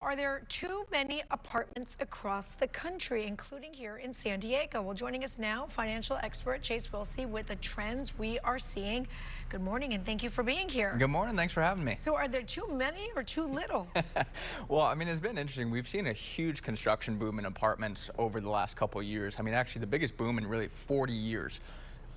are there too many apartments across the country, including here in San Diego? Well, joining us now, financial expert Chase Wilsey with the trends we are seeing. Good morning, and thank you for being here. Good morning. Thanks for having me. So are there too many or too little? Well, I mean, it's been interesting. We've seen a huge construction boom in apartments over the last couple of years. I mean, actually, the biggest boom in really 40 years.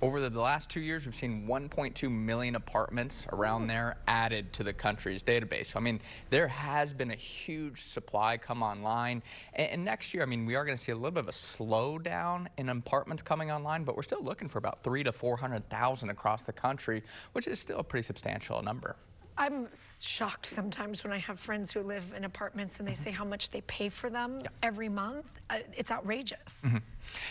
Over the last 2 years, we've seen 1.2 million apartments around there added to the country's database. So, I mean, there has been a huge supply come online. And next year, I mean, we are going to see a little bit of a slowdown in apartments coming online, but we're still looking for about 300,000 to 400,000 across the country, which is still a pretty substantial number. I'm shocked sometimes when I have friends who live in apartments and they say how much they pay for them every month. It's outrageous.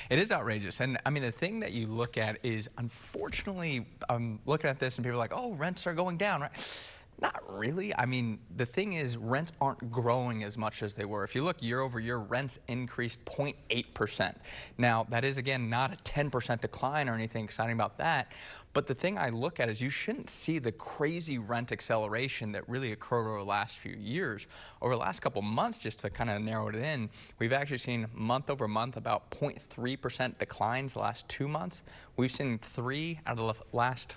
It is outrageous. And I mean, the thing that you look at is, unfortunately, I'm looking at this and people are like, oh, rents are going down, right? Not really. I mean, the thing is, rents aren't growing as much as they were. If you look year over year, rents increased 0.8%. Now, that is, again, not a 10% decline or anything exciting about that. But the thing I look at is you shouldn't see the crazy rent acceleration that really occurred over the last few years. Over the last couple months, just to kind of narrow it in, we've actually seen month over month about 0.3% declines the last 2 months. We've seen three out of the last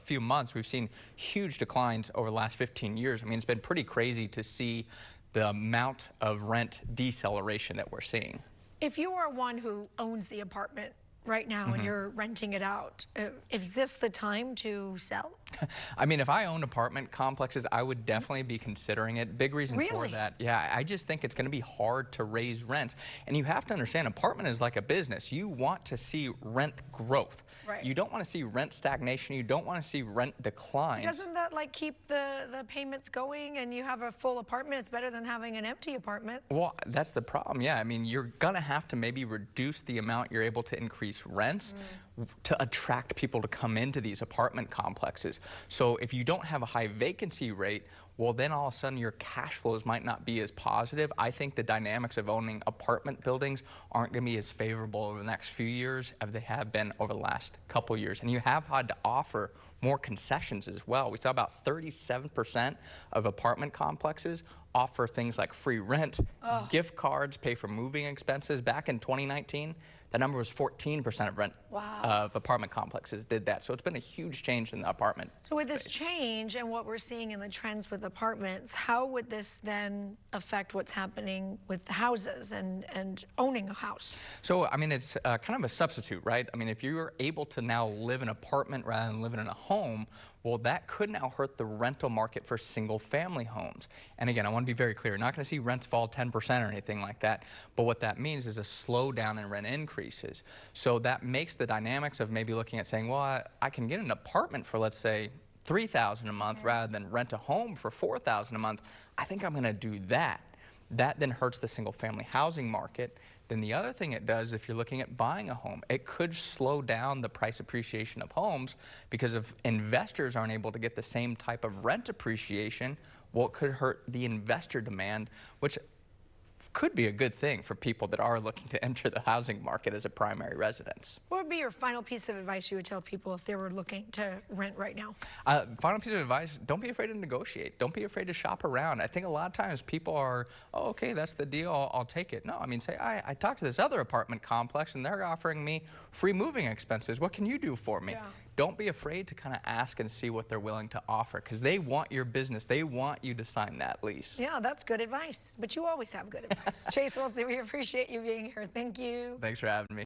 few months, we've seen huge declines over the last 15 years. I mean, it's been pretty crazy to see the amount of rent deceleration that we're seeing. If you are one who owns the apartment right now and you're renting it out, is this the time to sell? I mean, if I owned apartment complexes, I would definitely be considering it. Big reason for that. Yeah, I just think it's going to be hard to raise rents. And you have to understand, apartment is like a business. You want to see rent growth. Right. You don't want to see rent stagnation. You don't want to see rent declines. Doesn't that like keep the payments going and you have a full apartment? It's better than having an empty apartment. Well, that's the problem. Yeah, I mean, you're going to have to maybe reduce the amount you're able to increase rents to attract people to come into these apartment complexes. So if you don't have a high vacancy rate, well, then all of a sudden your cash flows might not be as positive. I think the dynamics of owning apartment buildings aren't going to be as favorable over the next few years as they have been over the last couple years. And you have had to offer more concessions as well. We saw about 37% of apartment complexes offer things like free rent, gift cards, pay for moving expenses. Back in 2019, the number was 14% of rent of apartment complexes did that. So it's been a huge change in the apartment. So with this change and what we're seeing in the trends with apartments, how would this then affect what's happening with the houses and owning a house? So, I mean, it's kind of a substitute, right? I mean, if you're able to now live in an apartment rather than living in a home, well, that could now hurt the rental market for single-family homes. And again, I want to be very clear. You're not going to see rents fall 10% or anything like that. But what that means is a slowdown in rent increases. So that makes the dynamics of maybe looking at saying, well, I can get an apartment for, let's say, $3,000 a month rather than rent a home for $4,000 a month. I think I'm going to do that. That then hurts the single-family housing market. Then the other thing it does, if you're looking at buying a home, it could slow down the price appreciation of homes because if investors aren't able to get the same type of rent appreciation, well, it could hurt the investor demand, which could be a good thing for people that are looking to enter the housing market as a primary residence. What would be your final piece of advice you would tell people if they were looking to rent right now? Final piece of advice, don't be afraid to negotiate. Don't be afraid to shop around. I think a lot of times people are, oh, okay, that's the deal, I'll take it. No, I mean, say, I talked to this other apartment complex and they're offering me free moving expenses. What can you do for me? Yeah. Don't be afraid to kind of ask and see what they're willing to offer because they want your business. They want you to sign that lease. Yeah, that's good advice. But you always have good advice. Chase Wilsey, we appreciate you being here. Thank you. Thanks for having me.